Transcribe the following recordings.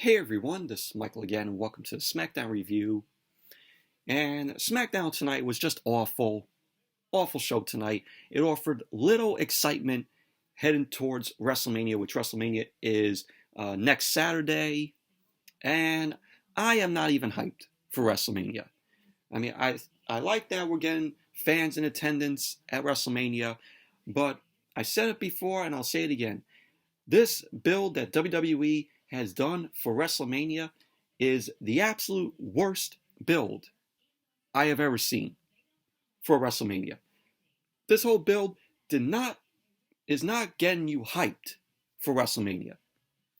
Hey everyone, this is Michael again, and welcome to the SmackDown review. And SmackDown tonight was just awful. Awful show tonight. It offered little excitement heading towards WrestleMania, which WrestleMania is next Saturday. And I am not even hyped for WrestleMania. I mean, I like that we're getting fans in attendance at WrestleMania, but I said it before and I'll say it again. This build that WWE has done for WrestleMania is the absolute worst build I have ever seen for WrestleMania. This whole build is not getting you hyped for WrestleMania.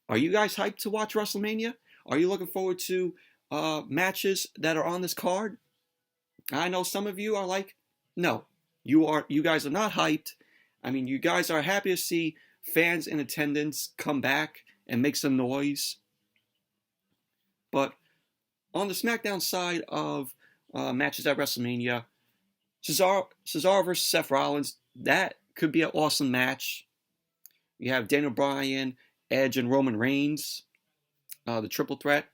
Are you guys hyped to watch WrestleMania? Are you looking forward to matches that are on this card? I know some of you are like, no, you guys are not hyped. I mean, you guys are happy to see fans in attendance come back and make some noise. But on the SmackDown side of matches at WrestleMania, Cesaro versus Seth Rollins, that could be an awesome match. You have Daniel Bryan, Edge, and Roman Reigns, the triple threat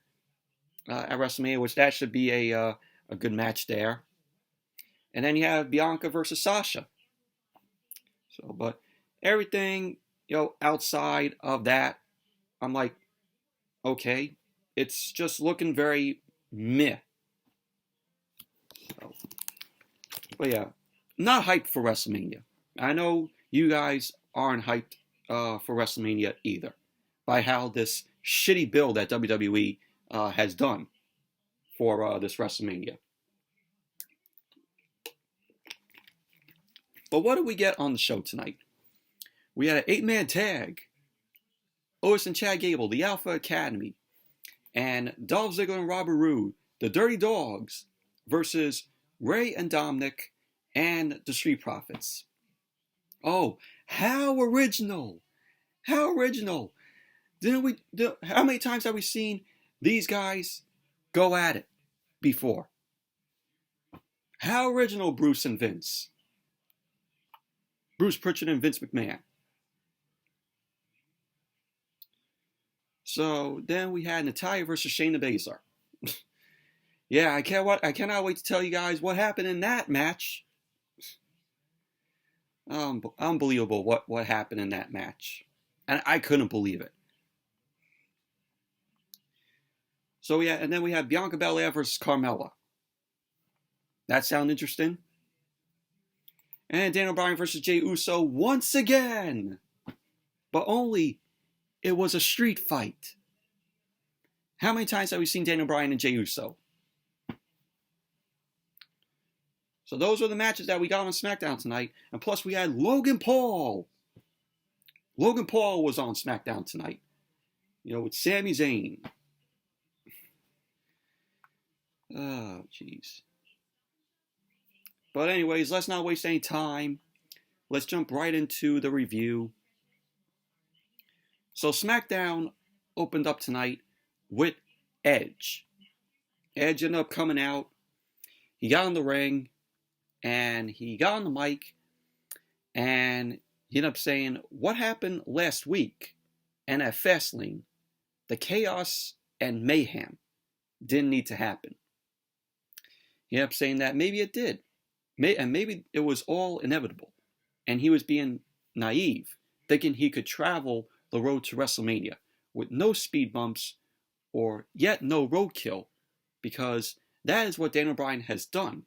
at WrestleMania, which that should be a good match there. And then you have Bianca versus Sasha. But everything, outside of that, I'm like, okay, it's just looking very meh. But yeah, not hyped for WrestleMania. I know you guys aren't hyped for WrestleMania either by how this shitty build that WWE has done for this WrestleMania. But what did we get on the show tonight? We had an 8-man tag. Otis and Chad Gable, the Alpha Academy, and Dolph Ziggler and Roode, the Dirty Dogs, versus Ray and Dominik and the Street Profits. Oh, how original! How original! How many times have we seen these guys go at it before? How original, Bruce and Vince. Bruce Pritchard and Vince McMahon. So then we had Natalya versus Shayna Baszler. Yeah, I cannot wait to tell you guys what happened in that match. Unbelievable what happened in that match. And I couldn't believe it. So yeah, and then we have Bianca Belair versus Carmella. That sound interesting? And Daniel Bryan versus Jey Uso once again. But only it was a street fight. How many times have we seen Daniel Bryan and Jey Uso? So those were the matches that we got on SmackDown tonight. And plus we had Logan Paul. Logan Paul was on SmackDown tonight. With Sami Zayn. Oh, jeez. But anyways, let's not waste any time. Let's jump right into the review. So SmackDown opened up tonight with Edge. Edge ended up coming out. He got in the ring. And he got on the mic. And he ended up saying, what happened last week? And at Fastlane, the chaos and mayhem didn't need to happen. He ended up saying that maybe it did. And maybe it was all inevitable. And he was being naive, thinking he could travel the road to WrestleMania with no speed bumps or yet no roadkill, because that is what Daniel Bryan has done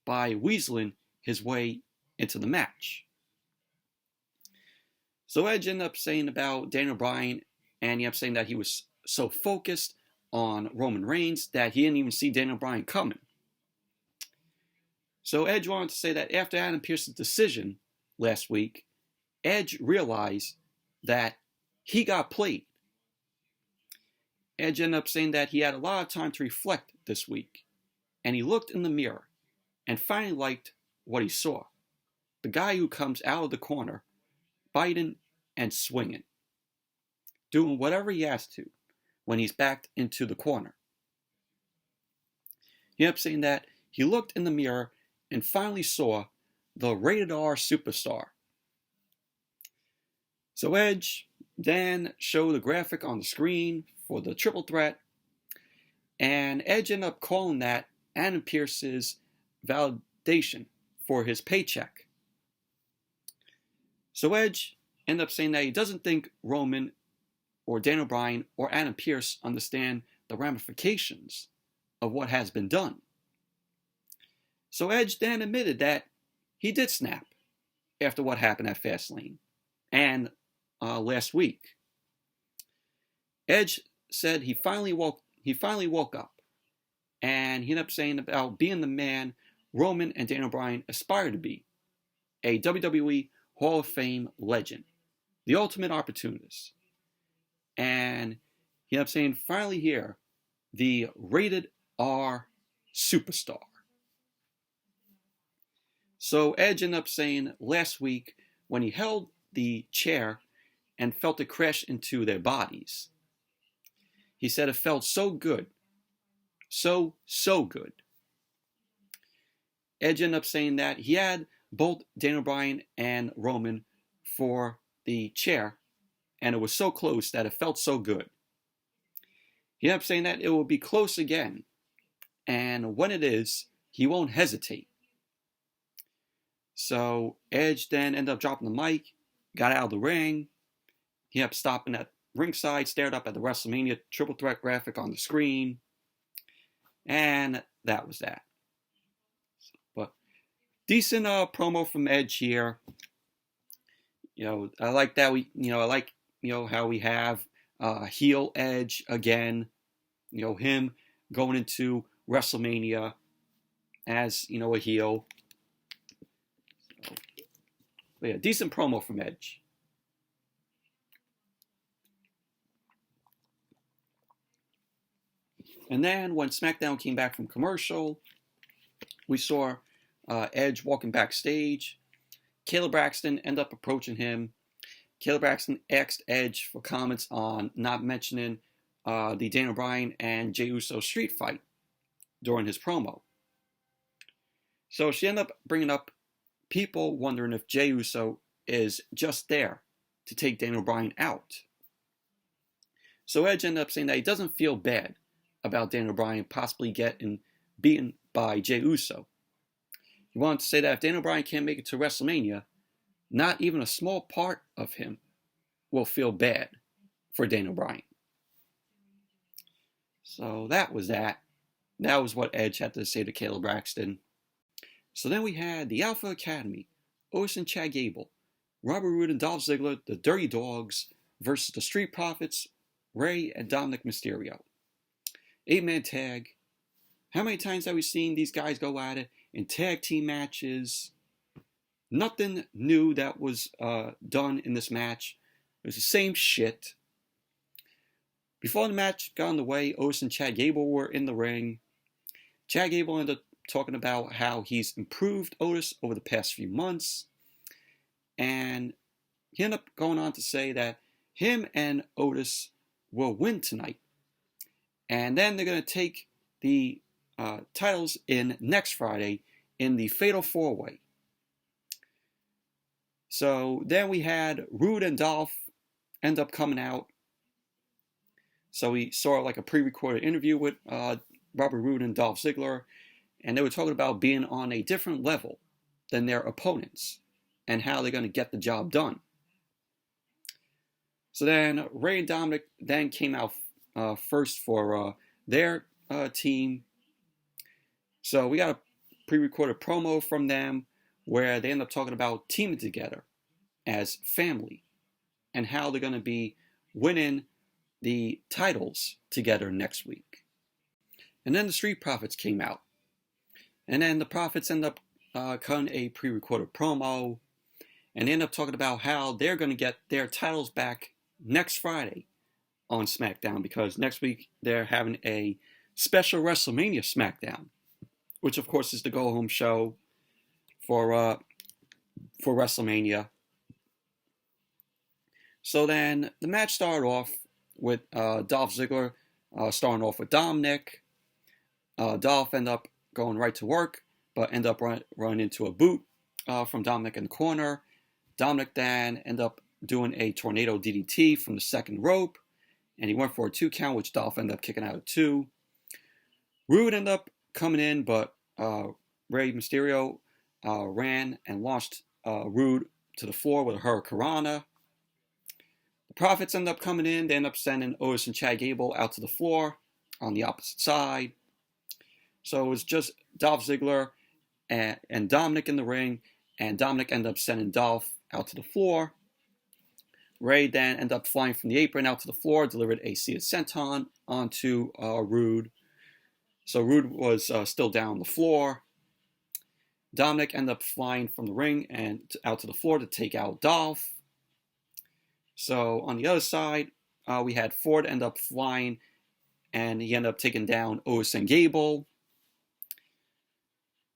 by weaseling his way into the match. So Edge ended up saying about Daniel Bryan, and he ended up saying that he was so focused on Roman Reigns that he didn't even see Daniel Bryan coming. So Edge wanted to say that after Adam Pearce's decision last week, Edge realized that he got played. Edge ended up saying that he had a lot of time to reflect this week, and he looked in the mirror and finally liked what he saw. The guy who comes out of the corner, biting and swinging, doing whatever he has to when he's backed into the corner. He ended up saying that he looked in the mirror and finally saw the rated R superstar. So Edge then showed a graphic on the screen for the triple threat. And Edge ended up calling that Adam Pearce's validation for his paycheck. So Edge ended up saying that he doesn't think Roman or Daniel Bryan or Adam Pearce understand the ramifications of what has been done. So Edge then admitted that he did snap after what happened at Fastlane and last week. Edge said he finally woke up, and he ended up saying about being the man Roman and Daniel Bryan aspire to be, a WWE Hall of Fame legend, the ultimate opportunist. And he ended up saying, finally here, the rated R superstar. So Edge ended up saying last week when he held the chair and felt it crash into their bodies, he said it felt so good. So good. Edge ended up saying that he had both Daniel Bryan and Roman for the chair, and it was so close that it felt so good. He ended up saying that it will be close again, and when it is, he won't hesitate. So Edge then ended up dropping the mic, got out of the ring. He ended up stopping at ringside, stared up at the WrestleMania triple threat graphic on the screen, and that was that. But decent promo from Edge here. I like that how we have heel Edge again. Him going into WrestleMania as a heel. But yeah, decent promo from Edge. And then when SmackDown came back from commercial, we saw Edge walking backstage. Kayla Braxton ended up approaching him. Kayla Braxton asked Edge for comments on not mentioning the Daniel Bryan and Jey Uso street fight during his promo. So she ended up bringing up people wondering if Jey Uso is just there to take Daniel Bryan out. So Edge ended up saying that he doesn't feel bad about Daniel Bryan possibly getting beaten by Jey Uso. He wanted to say that if Daniel Bryan can't make it to WrestleMania, not even a small part of him will feel bad for Daniel Bryan. So that was that. That was what Edge had to say to Kayla Braxton. So then we had the Alpha Academy, Otis and Chad Gable, Robert Roode and Dolph Ziggler, the Dirty Dogs, versus the Street Profits, Rey and Dominik Mysterio. 8-man tag. How many times have we seen these guys go at it in tag team matches? Nothing new that was done in this match. It was the same shit. Before the match got underway, Otis and Chad Gable were in the ring. Chad Gable ended up talking about how he's improved Otis over the past few months. And he ended up going on to say that him and Otis will win tonight. And then they're going to take the titles in next Friday in the Fatal 4-Way. So then we had Roode and Dolph end up coming out. So we saw like a pre-recorded interview with Robert Roode and Dolph Ziggler. And they were talking about being on a different level than their opponents and how they're going to get the job done. So then Rey and Dominik then came out first for their team. So we got a pre-recorded promo from them where they end up talking about teaming together as family and how they're going to be winning the titles together next week. And then the Street Profits came out. And then the Profits end up cutting a pre-recorded promo. And they end up talking about how they're going to get their titles back next Friday on SmackDown, because next week they're having a special WrestleMania SmackDown, which of course is the go-home show for WrestleMania. So then the match started off with Dolph Ziggler starting off with Dominik. Dolph ended up going right to work, but ended up running into a boot from Dominik in the corner. Dominik then ended up doing a tornado DDT from the second rope. and he went for a 2 count, which Dolph ended up kicking out of 2. Roode ended up coming in, but Mysterio ran and launched Roode to the floor with a Hurricanrana. The Profits ended up coming in. They ended up sending Otis and Chad Gable out to the floor on the opposite side. So it was just Dolph Ziggler and Dominik in the ring, and Dominik ended up sending Dolph out to the floor. Ray then ended up flying from the apron out to the floor, delivered a seated senton onto Roode. So Roode was still down on the floor. Dominik ended up flying from the ring and out to the floor to take out Dolph. So on the other side, we had Ford end up flying, and he ended up taking down Otis and Gable.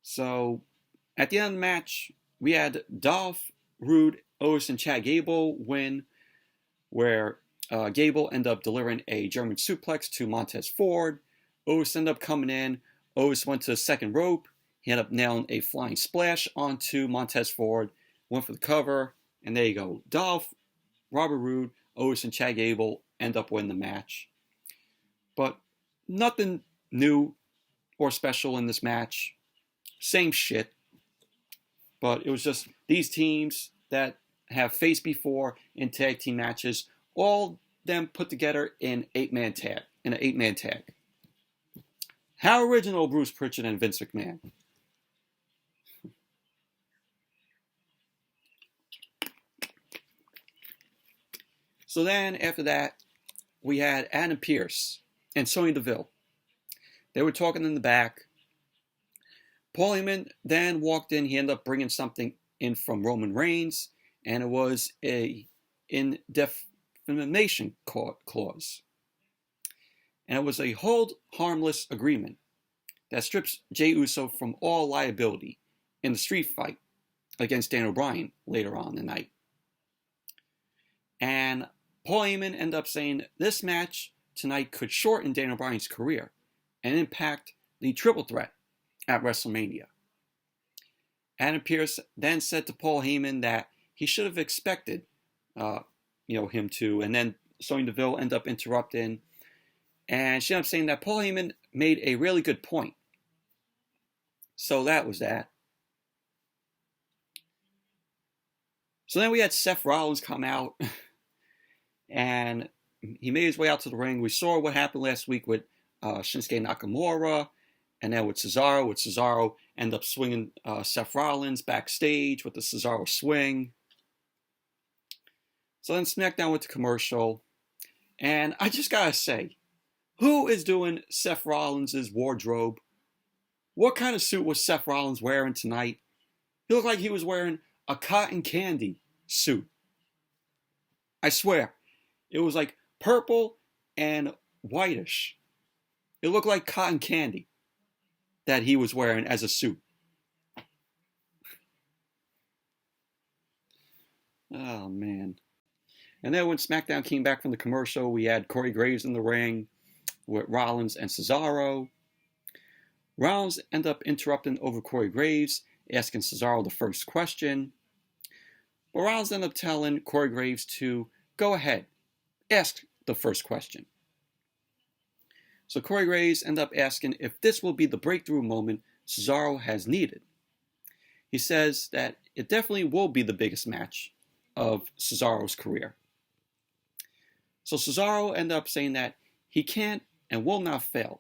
So at the end of the match, we had Dolph, Roode, Otis, and Chad Gable win, where Gable ended up delivering a German suplex to Montez Ford. Otis ended up coming in. Otis went to the second rope. He ended up nailing a flying splash onto Montez Ford. Went for the cover. And there you go. Dolph, Robert Roode, Otis, and Chad Gable end up winning the match. But nothing new or special in this match. Same shit. But it was just these teams that have faced before in tag team matches, all them put together in an 8-man tag. How original, Bruce Pritchard and Vince McMahon. So then, after that, we had Adam Pearce and Sonya Deville. They were talking in the back. Paul Heyman then walked in. He ended up bringing something in from Roman Reigns, and it was a indefamation clause. And it was a hold harmless agreement that strips Jey Uso from all liability in the street fight against Daniel Bryan later on in the night. And Paul Heyman ended up saying this match tonight could shorten Daniel Bryan's career and impact the triple threat at WrestleMania. Adam Pearce then said to Paul Heyman that he should have expected him to, and then Sonya Deville ended up interrupting, and she ended up saying that Paul Heyman made a really good point. So that was that. So then we had Seth Rollins come out, and he made his way out to the ring. We saw what happened last week with Shinsuke Nakamura, and then with Cesaro. With Cesaro, ended up swinging Seth Rollins backstage with the Cesaro swing. So then SmackDown went to commercial, and I just gotta say, who is doing Seth Rollins' wardrobe? What kind of suit was Seth Rollins wearing tonight? He looked like he was wearing a cotton candy suit. I swear, it was like purple and whitish. It looked like cotton candy that he was wearing as a suit. Oh, man. And then when SmackDown came back from the commercial, we had Corey Graves in the ring with Rollins and Cesaro. Rollins ended up interrupting over Corey Graves, asking Cesaro the first question. But Rollins ended up telling Corey Graves to go ahead, ask the first question. So Corey Graves ended up asking if this will be the breakthrough moment Cesaro has needed. He says that it definitely will be the biggest match of Cesaro's career. So Cesaro ended up saying that he can't and will not fail,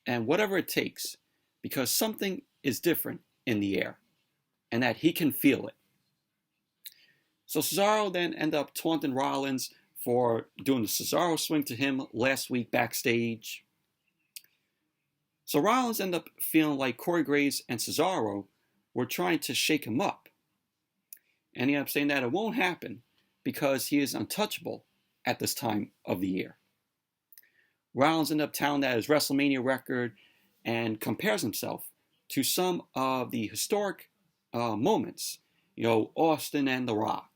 and whatever it takes, because something is different in the air, and that he can feel it. So Cesaro then ended up taunting Rollins for doing the Cesaro swing to him last week backstage. So Rollins ended up feeling like Corey Graves and Cesaro were trying to shake him up. And he ended up saying that it won't happen because he is untouchable at this time of the year. Rollins ended up telling that his WrestleMania record and compares himself to some of the historic moments. Austin and The Rock.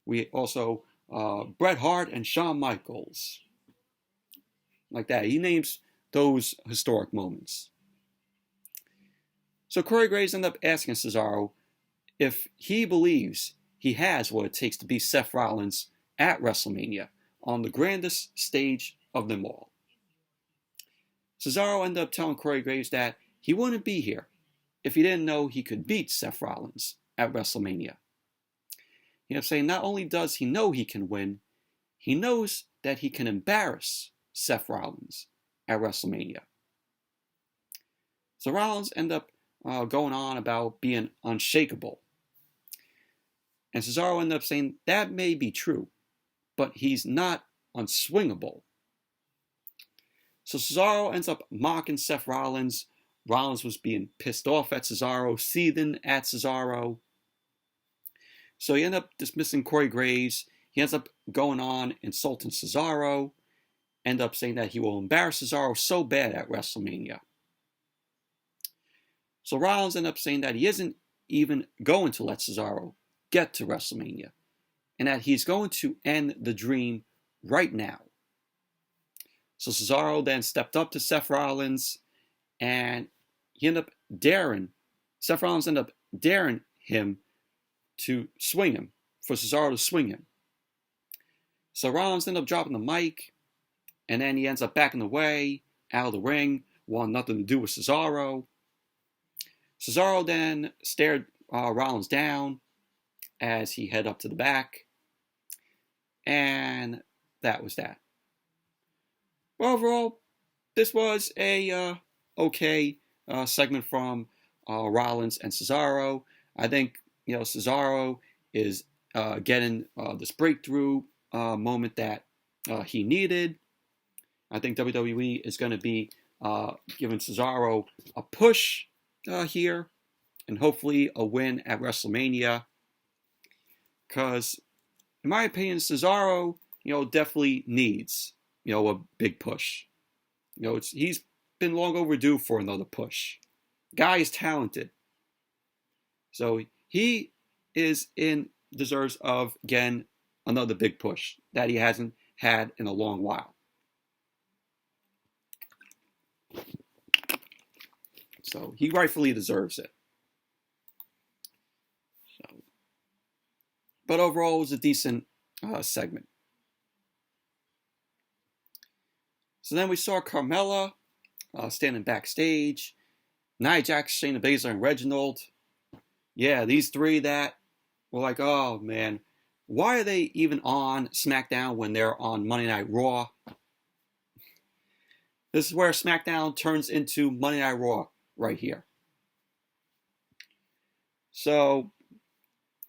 We also Bret Hart and Shawn Michaels. Like that. He names those historic moments. So Corey Graves ended up asking Cesaro if he believes he has what it takes to beat Seth Rollins at WrestleMania, on the grandest stage of them all. Cesaro ended up telling Corey Graves that he wouldn't be here if he didn't know he could beat Seth Rollins at WrestleMania. He ended up saying not only does he know he can win, he knows that he can embarrass Seth Rollins at WrestleMania. So Rollins ended up going on about being unshakable. And Cesaro ended up saying that may be true, but he's not unswingable. So Cesaro ends up mocking Seth Rollins. Rollins was being pissed off at Cesaro, seething at Cesaro. So he ended up dismissing Corey Graves. He ends up going on insulting Cesaro. End up saying that he will embarrass Cesaro so bad at WrestleMania. So Rollins ended up saying that he isn't even going to let Cesaro get to WrestleMania, and that he's going to end the dream right now. So Cesaro then stepped up to Seth Rollins, and he ended up daring, Seth Rollins ended up daring him to swing him, for Cesaro to swing him. So Rollins ended up dropping the mic, and then he ends up backing away, out of the ring, wanting nothing to do with Cesaro. Cesaro then stared Rollins down as he headed up to the back, and that was that. But overall, this was a okay segment from Rollins and Cesaro. I think Cesaro is getting this breakthrough moment that he needed. I think WWE is going to be giving Cesaro a push here, and hopefully a win at WrestleMania. Because, in my opinion, Cesaro, definitely needs, a big push. He's been long overdue for another push. Guy is talented, so he deserves of again another big push that he hasn't had in a long while. So he rightfully deserves it. But overall, it was a decent segment. So then we saw Carmella standing backstage. Nia Jax, Shayna Baszler, and Reginald. Yeah, these three that were like, oh man, why are they even on SmackDown when they're on Monday Night Raw? This is where SmackDown turns into Monday Night Raw right here. So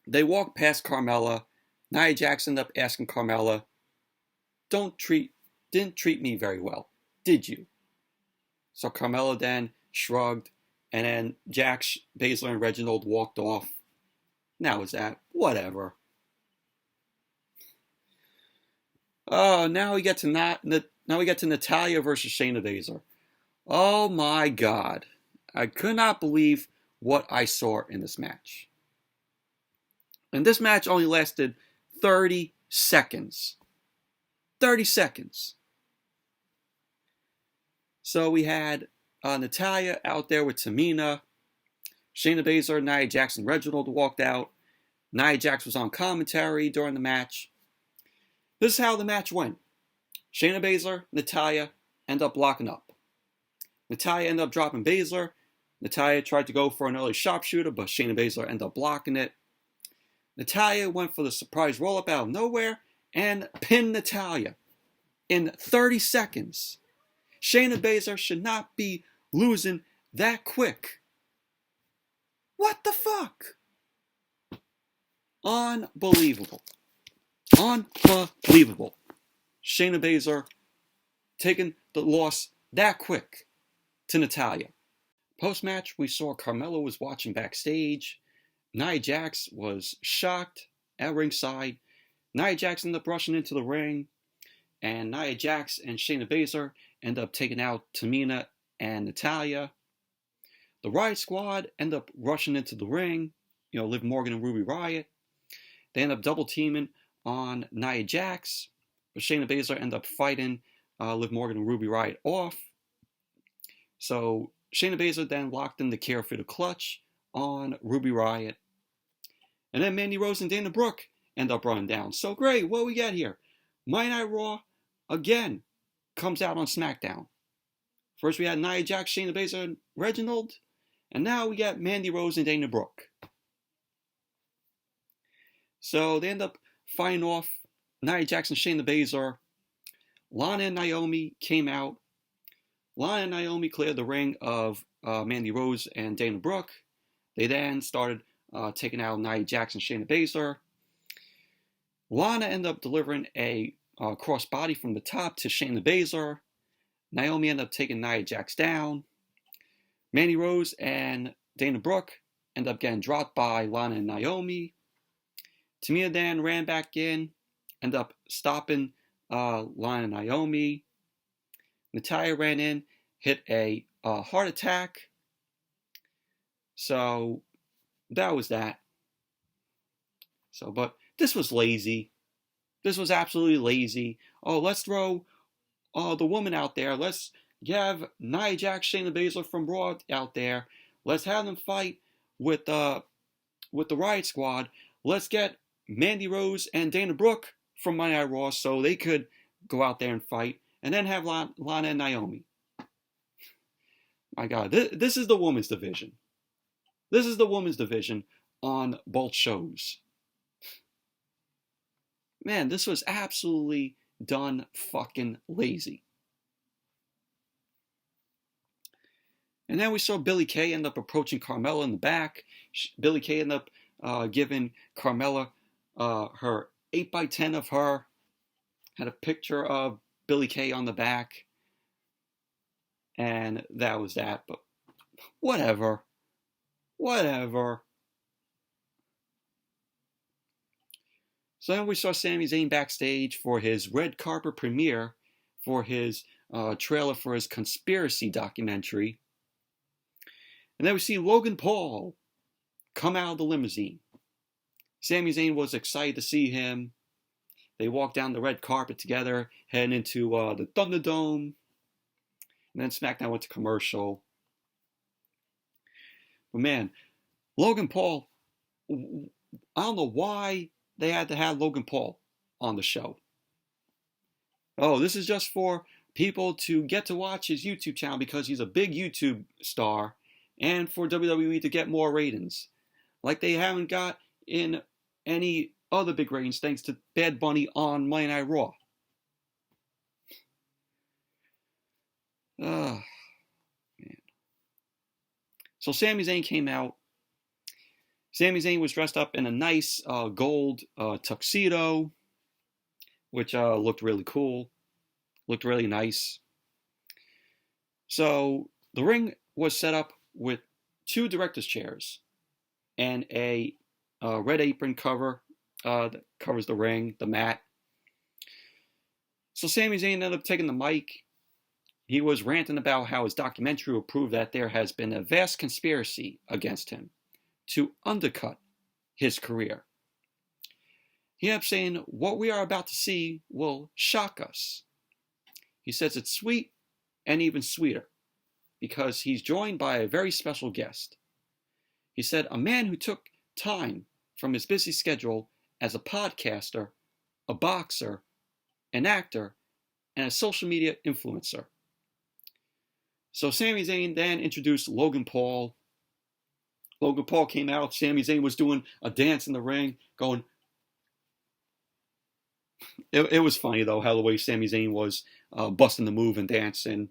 they walk past Carmella. Nia Jax ended up asking Carmella, didn't treat me very well, did you? So Carmella then shrugged, and then Jax, Baszler, and Reginald walked off. Now is that whatever. Oh, now we get to Natalya versus Shayna Baszler. Oh my God, I could not believe what I saw in this match. And this match only lasted 30 seconds. 30 seconds. So we had Natalya out there with Tamina. Shayna Baszler, Nia Jax, and Reginald walked out. Nia Jax was on commentary during the match. This is how the match went. Shayna Baszler, Natalya end up locking up. Natalya ended up dropping Baszler. Natalya tried to go for an early sharpshooter, but Shayna Baszler ended up blocking it. Natalya went for the surprise roll-up out of nowhere and pinned Natalya in 30 seconds. Shayna Baszler should not be losing that quick. What the fuck? Unbelievable. Unbelievable. Shayna Baszler taking the loss that quick to Natalya. Post-match, we saw Carmella was watching backstage. Nia Jax was shocked at ringside. Nia Jax ended up rushing into the ring, and Nia Jax and Shayna Baszler ended up taking out Tamina and Natalya. The Riot Squad ended up rushing into the ring, Liv Morgan and Ruby Riott. They ended up double teaming on Nia Jax, but Shayna Baszler ended up fighting Liv Morgan and Ruby Riott off. So Shayna Baszler then locked in the Care for the Clutch on Ruby Riott. And then Mandy Rose and Dana Brooke end up running down. So great, what we get here? Monday Night Raw, again, comes out on SmackDown. First we had Nia Jax, Shayna Baszler, and Reginald. And now we got Mandy Rose and Dana Brooke. So they end up fighting off Nia Jax and Shayna Baszler. Lana and Naomi came out. Lana and Naomi cleared the ring of Mandy Rose and Dana Brooke. They then started taking out Nia Jax and Shayna Baszler. Lana ended up delivering a crossbody from the top to Shayna Baszler. Naomi ended up taking Nia Jax down. Mandy Rose and Dana Brooke ended up getting dropped by Lana and Naomi. Tamina then ran back in, ended up stopping Lana and Naomi. Natalya ran in, hit a heart attack. So that was that. So, but this was lazy. This was absolutely lazy. Oh, let's throw the woman out there. Let's have Nia Jax, Shayna Baszler from Raw out there. Let's have them fight with the Riot Squad. Let's get Mandy Rose and Dana Brooke from Monday Night Raw so they could go out there and fight. And then have Lana and Naomi. My God, this is the women's division. This is the women's division on both shows. Man, this was absolutely done fucking lazy. And then we saw Billie Kay end up approaching Carmella in the back. Billie Kay ended up giving Carmella her 8x10 of her. Had a picture of Billie Kay on the back. And that was that. But whatever. Whatever. So then we saw Sami Zayn backstage for his red carpet premiere for his trailer for his conspiracy documentary. And then we see Logan Paul come out of the limousine. Sami Zayn was excited to see him. They walked down the red carpet together, heading into the Thunderdome. And then SmackDown went to commercial. But man, Logan Paul, I don't know why they had to have Logan Paul on the show. Oh, this is just for people to get to watch his YouTube channel because he's a big YouTube star, and for WWE to get more ratings. Like they haven't got in any other big ratings thanks to Bad Bunny on Monday Night Raw. Man. So Sami Zayn came out. Sami Zayn was dressed up in a nice gold tuxedo, which looked really cool. Looked really nice. So the ring was set up with 2 director's chairs and a red apron cover that covers the ring, the mat. So Sami Zayn ended up taking the mic. He was ranting about how his documentary will prove that there has been a vast conspiracy against him to undercut his career. He ended up saying, what we are about to see will shock us. He says it's sweet and even sweeter because he's joined by a very special guest. He said, a man who took time from his busy schedule as a podcaster, a boxer, an actor, and a social media influencer. So Sami Zayn then introduced Logan Paul. Logan Paul came out. Sami Zayn was doing a dance in the ring, going. It was funny though how the way Sami Zayn was busting the move and dancing.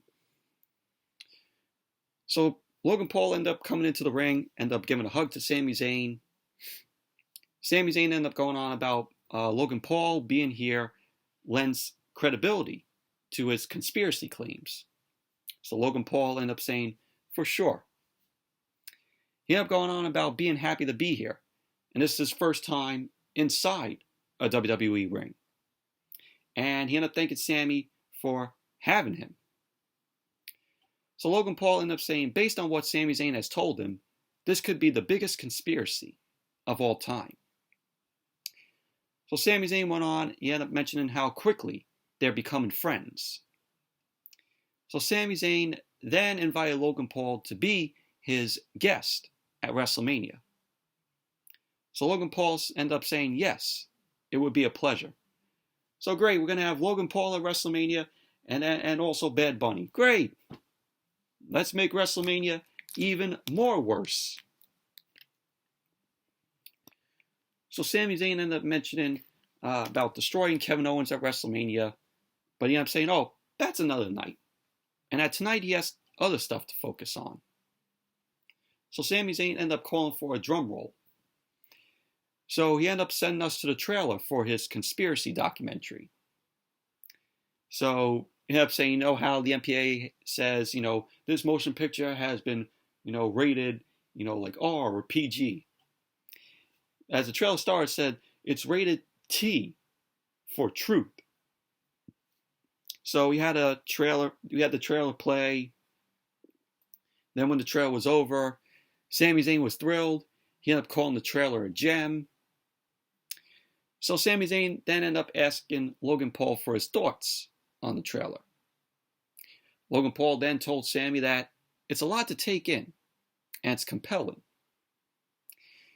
So Logan Paul ended up coming into the ring, ended up giving a hug to Sami Zayn. Sami Zayn ended up going on about Logan Paul being here lends credibility to his conspiracy claims. So Logan Paul ended up saying, for sure. He ended up going on about being happy to be here. And this is his first time inside a WWE ring. And he ended up thanking Sami for having him. So Logan Paul ended up saying, based on what Sami Zayn has told him, this could be the biggest conspiracy of all time. So Sami Zayn went on, he ended up mentioning how quickly they're becoming friends. So Sami Zayn then invited Logan Paul to be his guest at WrestleMania. So Logan Paul ended up saying, yes, it would be a pleasure. So great, we're going to have Logan Paul at WrestleMania and also Bad Bunny. Great. Let's make WrestleMania even more worse. So Sami Zayn ended up mentioning about destroying Kevin Owens at WrestleMania, but he ended up saying, oh, that's another night. And that tonight he has other stuff to focus on. So Sami Zayn ended up calling for a drum roll. So he ended up sending us to the trailer for his conspiracy documentary. So he ended up saying, how the MPA says, this motion picture has been, rated, like R or PG. As the trailer started, said it's rated T for truth. So we had the trailer play. Then when the trailer was over, Sami Zayn was thrilled. He ended up calling the trailer a gem. So Sami Zayn then ended up asking Logan Paul for his thoughts on the trailer. Logan Paul then told Sami that it's a lot to take in, and it's compelling.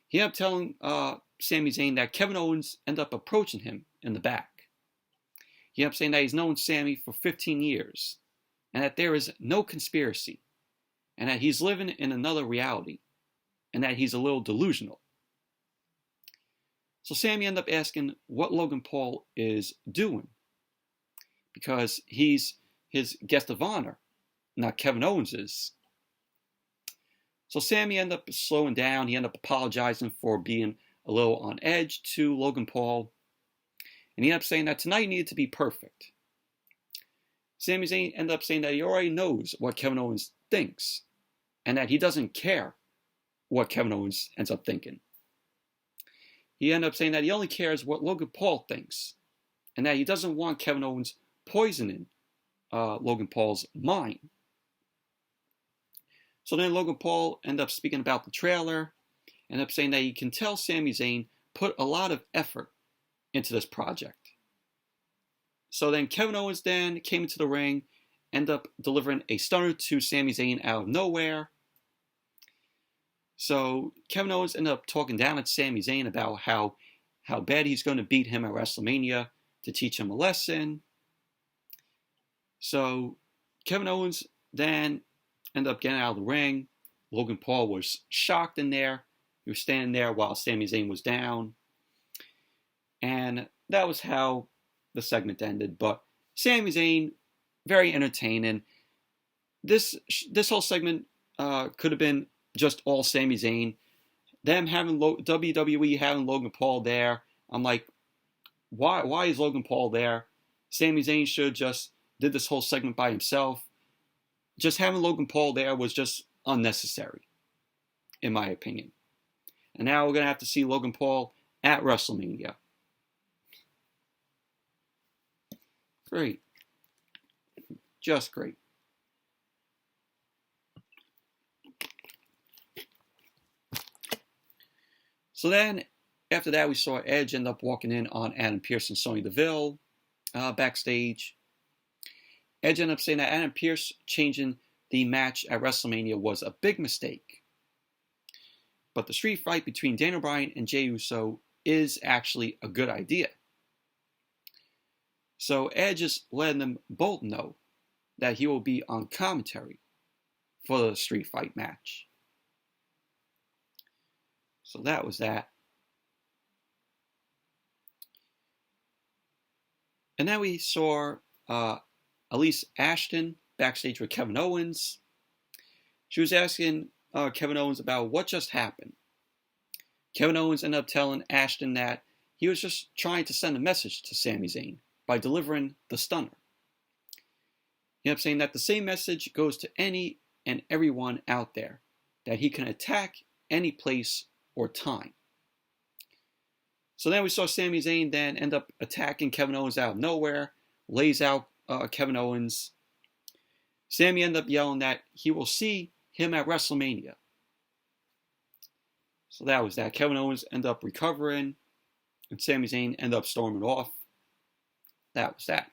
He ended up telling Sami Zayn that Kevin Owens ended up approaching him in the back. He ended up saying that he's known Sami for 15 years, and that there is no conspiracy, and that he's living in another reality, and that he's a little delusional. So Sami ended up asking what Logan Paul is doing, because he's his guest of honor, not Kevin Owens is. So Sami ended up slowing down. He ended up apologizing for being a little on edge to Logan Paul. And he ended up saying that tonight needed to be perfect. Sami Zayn ended up saying that he already knows what Kevin Owens thinks, and that he doesn't care what Kevin Owens ends up thinking. He ended up saying that he only cares what Logan Paul thinks, and that he doesn't want Kevin Owens poisoning Logan Paul's mind. So then Logan Paul ended up speaking about the trailer, ended up saying that he can tell Sami Zayn put a lot of effort into this project. So then Kevin Owens then came into the ring, ended up delivering a stunner to Sami Zayn out of nowhere. So Kevin Owens ended up talking down at Sami Zayn about how bad he's going to beat him at WrestleMania to teach him a lesson. So Kevin Owens then ended up getting out of the ring. Logan Paul was shocked in there. He was standing there while Sami Zayn was down. And that was how the segment ended. But Sami Zayn, very entertaining. This whole segment could have been just all Sami Zayn. Them having WWE having Logan Paul there. I'm like, why is Logan Paul there? Sami Zayn should have just did this whole segment by himself. Just having Logan Paul there was just unnecessary, in my opinion. And now we're going to have to see Logan Paul at WrestleMania. Great. Just great. So then, after that, we saw Edge end up walking in on Adam Pearce and Sonya Deville backstage. Edge ended up saying that Adam Pearce changing the match at WrestleMania was a big mistake. But the street fight between Daniel Bryan and Jey Uso is actually a good idea. So Edge is letting them both know that he will be on commentary for the street fight match. So that was that. And then we saw Elise Ashton backstage with Kevin Owens. She was asking Kevin Owens about what just happened. Kevin Owens ended up telling Ashton that he was just trying to send a message to Sami Zayn by delivering the stunner. He ended up saying that the same message goes to any and everyone out there, that he can attack any place or time. So then we saw Sami Zayn then end up attacking Kevin Owens out of nowhere, lays out Kevin Owens. Sami ended up yelling that he will see him at WrestleMania. So that was that. Kevin Owens ended up recovering, and Sami Zayn ended up storming off. That was that.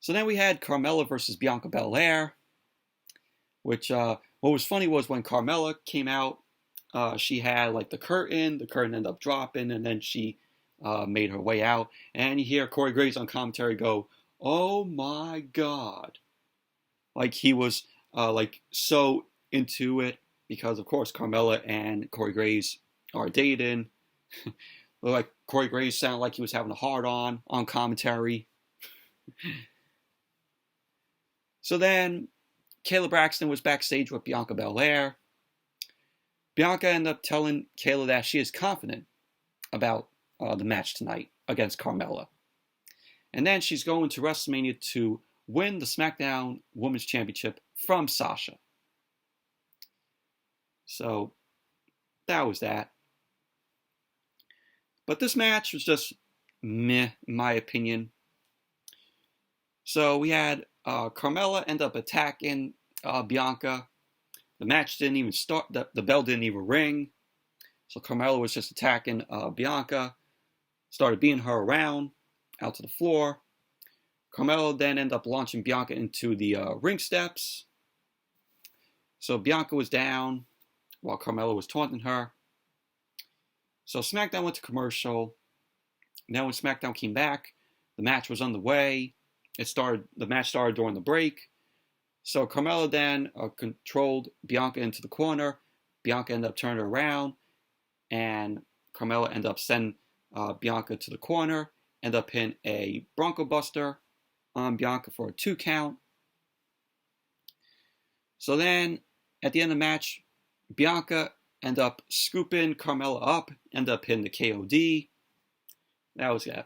So then we had Carmella versus Bianca Belair, which what was funny was when Carmella came out, she had like the curtain ended up dropping, and then she made her way out, and you hear Corey Graves on commentary go, "Oh my God!" Like he was like so into it because, of course, Carmella and Corey Graves are dating. Like Corey Graves sounded like he was having a hard-on commentary. So then Kayla Braxton was backstage with Bianca Belair. Bianca ended up telling Kayla that she is confident about the match tonight against Carmella. And then she's going to WrestleMania to win the SmackDown Women's Championship from Sasha. So that was that. But this match was just meh, in my opinion. So we had Carmella end up attacking Bianca. The match didn't even start. The bell didn't even ring. So Carmella was just attacking Bianca. Started beating her around out to the floor. Carmella then ended up launching Bianca into the ring steps. So Bianca was down while Carmella was taunting her. So SmackDown went to commercial. Now when SmackDown came back, the match was underway. The match started during the break. So Carmella then controlled Bianca into the corner. Bianca ended up turning her around, and Carmella ended up sending Bianca to the corner. Ended up hitting a Bronco Buster on Bianca for a 2 count. So then at the end of the match, Bianca ended up scooping Carmella up. Ended up hitting the KOD. That was it.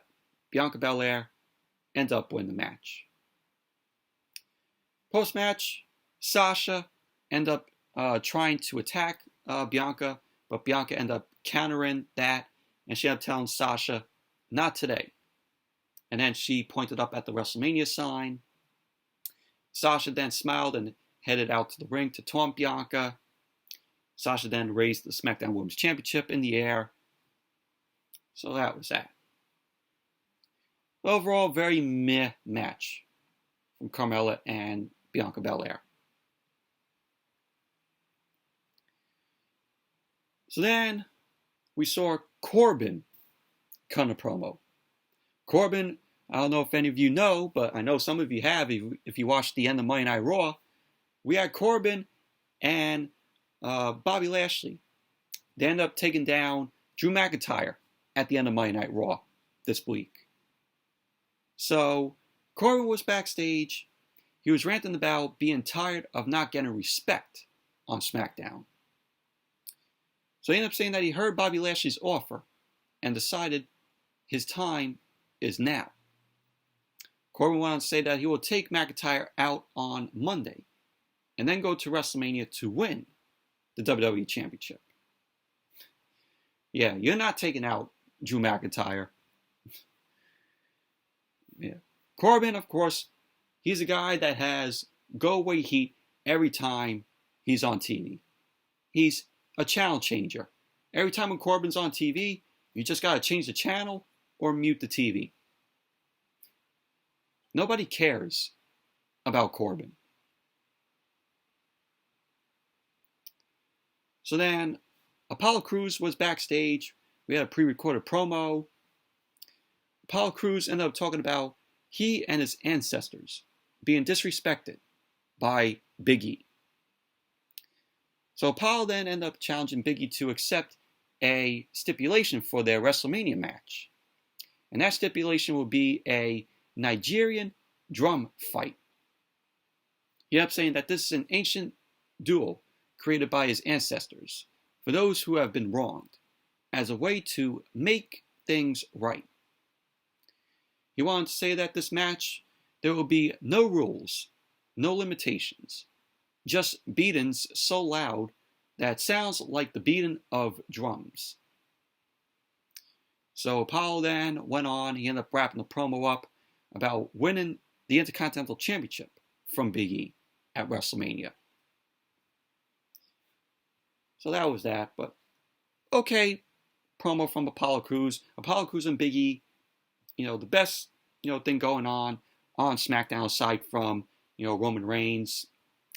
Bianca Belair ended up winning the match. Post-match, Sasha ended up trying to attack Bianca, but Bianca ended up countering that, and she ended up telling Sasha, "Not today." And then she pointed up at the WrestleMania sign. Sasha then smiled and headed out to the ring to taunt Bianca. Sasha then raised the SmackDown Women's Championship in the air. So that was that. Overall, very meh match from Carmella and Bianca Belair. So then we saw Corbin cut a promo. Corbin, I don't know if any of you know, but I know some of you have if you watched the end of Monday Night Raw. We had Corbin and Bobby Lashley. They ended up taking down Drew McIntyre at the end of Monday Night Raw this week. So Corbin was backstage. He was ranting about being tired of not getting respect on SmackDown. So he ended up saying that he heard Bobby Lashley's offer and decided his time is now. Corbin went on to say that he will take McIntyre out on Monday and then go to WrestleMania to win the WWE Championship. Yeah, you're not taking out Drew McIntyre. Yeah. Corbin, of course, he's a guy that has go-away heat every time he's on TV. He's a channel changer. Every time when Corbin's on TV, you just got to change the channel or mute the TV. Nobody cares about Corbin. So then, Apollo Crews was backstage. We had a pre-recorded promo. Apollo Crews ended up talking about he and his ancestors being disrespected by Big E. So Apollo then ended up challenging Big E to accept a stipulation for their WrestleMania match. And that stipulation will be a Nigerian drum fight. He ended up saying that this is an ancient duel created by his ancestors for those who have been wronged as a way to make things right. He wanted to say that this match, there will be no rules, no limitations, just beatings so loud that it sounds like the beating of drums. So Apollo then went on, he ended up wrapping the promo up about winning the Intercontinental Championship from Big E at WrestleMania. So that was that, but okay, promo from Apollo Crews. Apollo Crews and Big E, the best, thing going on SmackDown aside from, Roman Reigns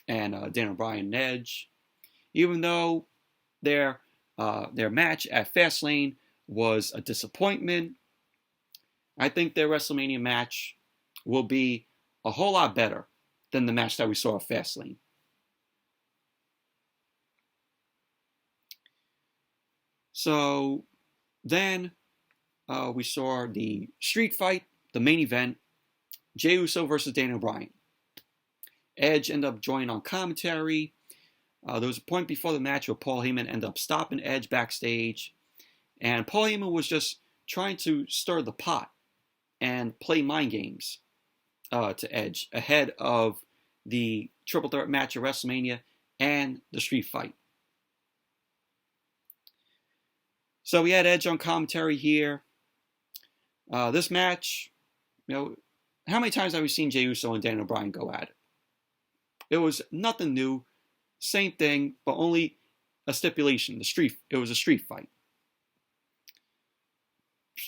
and Daniel Bryan and Edge. Even though, their match at Fastlane was a disappointment. I think their WrestleMania match will be a whole lot better than the match that we saw at Fastlane. So then we saw the street fight, the main event, Jey Uso versus Daniel Bryan. Edge ended up joining on commentary. There was a point before the match where Paul Heyman ended up stopping Edge backstage. And Paul Heyman was just trying to stir the pot and play mind games to Edge ahead of the triple threat match at WrestleMania and the street fight. So we had Edge on commentary here. This match, how many times have we seen Jey Uso and Daniel Bryan go at it? It was nothing new, same thing, but only a stipulation. It was a street fight.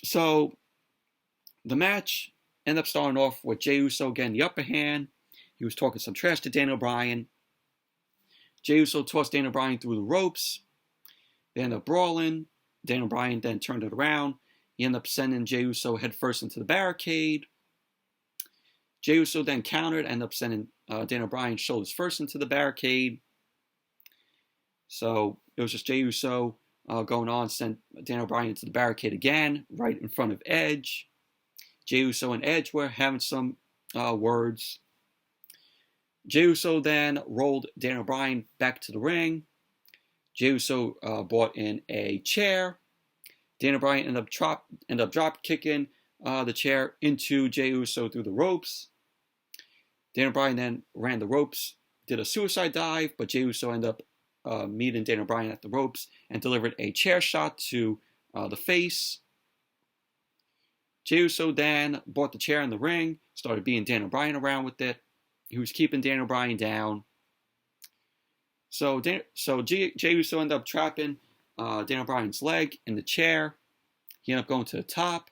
So the match ended up starting off with Jey Uso getting the upper hand. He was talking some trash to Daniel Bryan. Jey Uso tossed Daniel Bryan through the ropes. They ended up brawling. Daniel Bryan then turned it around. He ended up sending Jey Uso headfirst into the barricade. Jey Uso then countered, ended up sending Daniel Bryan shoulders first into the barricade. So it was just Jey Uso going on, sent Daniel Bryan into the barricade again, right in front of Edge. Jey Uso and Edge were having some words. Jey Uso then rolled Daniel Bryan back to the ring. Jey Uso brought in a chair. Daniel Bryan ended up drop kicking the chair into Jey Uso through the ropes. Daniel Bryan then ran the ropes, did a suicide dive, but Jey Uso ended up meeting Daniel Bryan at the ropes and delivered a chair shot to the face. Jey Uso then brought the chair in the ring, started beating Daniel Bryan around with it. He was keeping Daniel Bryan down. So Jey Uso ended up trapping Daniel Bryan's leg in the chair. He ended up going to the top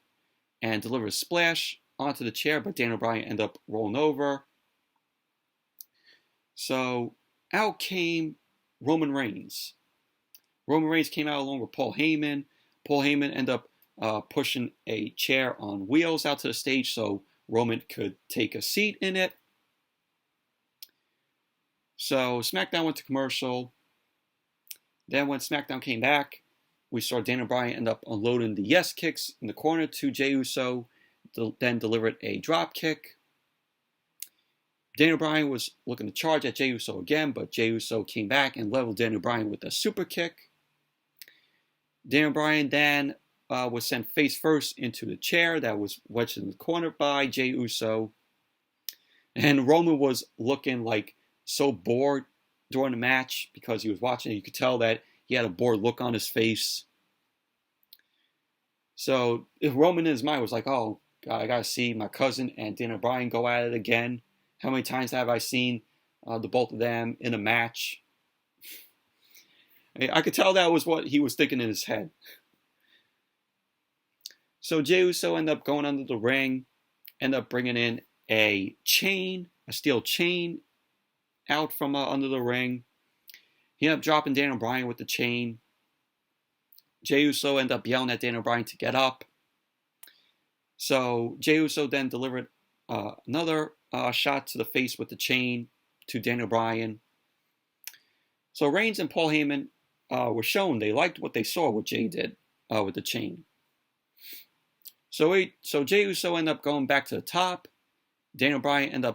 and delivered a splash onto the chair, but Daniel Bryan ended up rolling over. So out came Roman Reigns. Roman Reigns came out along with Paul Heyman. Paul Heyman ended up pushing a chair on wheels out to the stage so Roman could take a seat in it. So SmackDown went to commercial. Then when SmackDown came back, we saw Daniel Bryan end up unloading the yes kicks in the corner to Jey Uso, then delivered a drop kick. Daniel Bryan was looking to charge at Jey Uso again, but Jey Uso came back and leveled Daniel Bryan with a super kick. Daniel Bryan then was sent face first into the chair that was wedged in the corner by Jey Uso. And Roman was looking like so bored during the match because he was watching it. You could tell that he had a bored look on his face. So if Roman in his mind was like, oh, God, I got to see my cousin and Daniel Bryan go at it again. How many times have I seen the both of them in a match? I could tell that was what he was thinking in his head. So Jey Uso ended up going under the ring, ended up bringing in a steel chain out from under the ring. He ended up dropping Daniel Bryan with the chain. Jey Uso ended up yelling at Daniel Bryan to get up. So Jey Uso then delivered another shot to the face with the chain to Daniel Bryan. So Reigns and Paul Heyman were shown they liked what they saw what Jey did with the chain. So Jey Uso ended up going back to the top. Daniel Bryan ended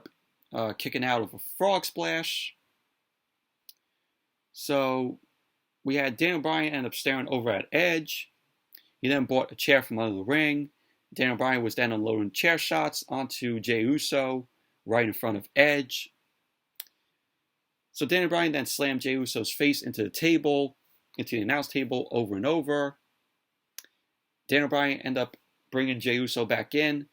up kicking out of a frog splash. So we had Daniel Bryan end up staring over at Edge. He then brought a chair from under the ring. Daniel Bryan was then unloading chair shots onto Jey Uso right in front of Edge. So Daniel Bryan then slammed Jey Uso's face into the table, into the announce table over and over. Daniel Bryan ended up bringing Jey Uso back in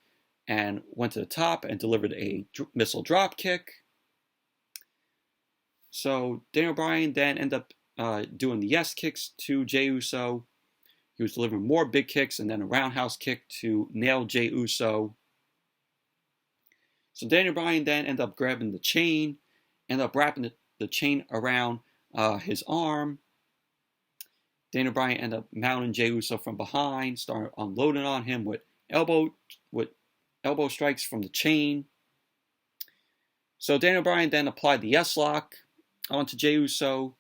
and went to the top and delivered a missile drop kick. So Daniel Bryan then ended up doing the yes kicks to Jey Uso. He was delivering more big kicks and then a roundhouse kick to nail Jey Uso. So Daniel Bryan then ended up grabbing the chain, ended up wrapping the chain around his arm. Daniel Bryan ended up mounting Jey Uso from behind, started unloading on him with elbow strikes from the chain. So Daniel Bryan then applied the S-lock onto Jey Uso.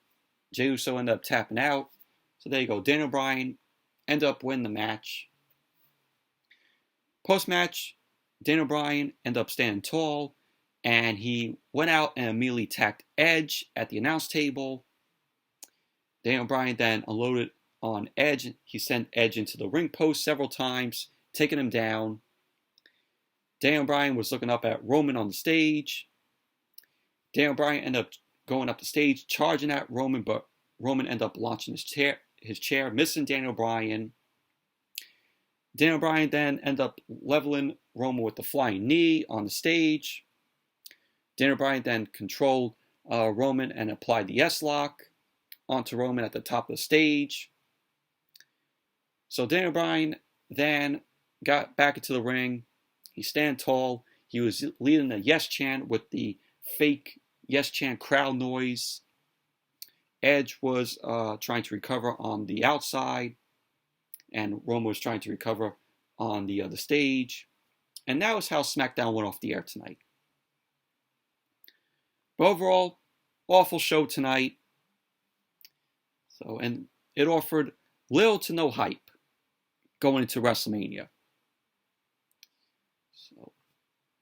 Jey Uso ended up tapping out. So there you go. Daniel Bryan ended up winning the match. Post-match, Daniel Bryan ended up standing tall, and he went out and immediately attacked Edge at the announce table. Daniel Bryan then unloaded on Edge. He sent Edge into the ring post several times, taking him down. Daniel Bryan was looking up at Roman on the stage. Daniel Bryan ended up going up the stage, charging at Roman, but Roman ended up launching his chair, missing Daniel Bryan. Daniel Bryan then ended up leveling Roman with the flying knee on the stage. Daniel Bryan then controlled Roman and applied the S-lock onto Roman at the top of the stage. So Daniel Bryan then got back into the ring. He stand tall. He was leading the yes chant with the fake yes chant crowd noise. Edge was trying to recover on the outside, and Roman was trying to recover on the other stage. And that was how SmackDown went off the air tonight. But overall, awful show tonight. And it offered little to no hype going into WrestleMania.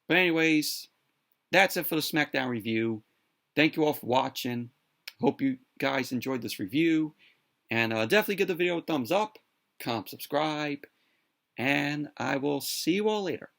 But anyways, that's it for the SmackDown review. Thank you all for watching. Hope you guys enjoyed this review. And definitely give the video a thumbs up, comment, subscribe, and I will see you all later.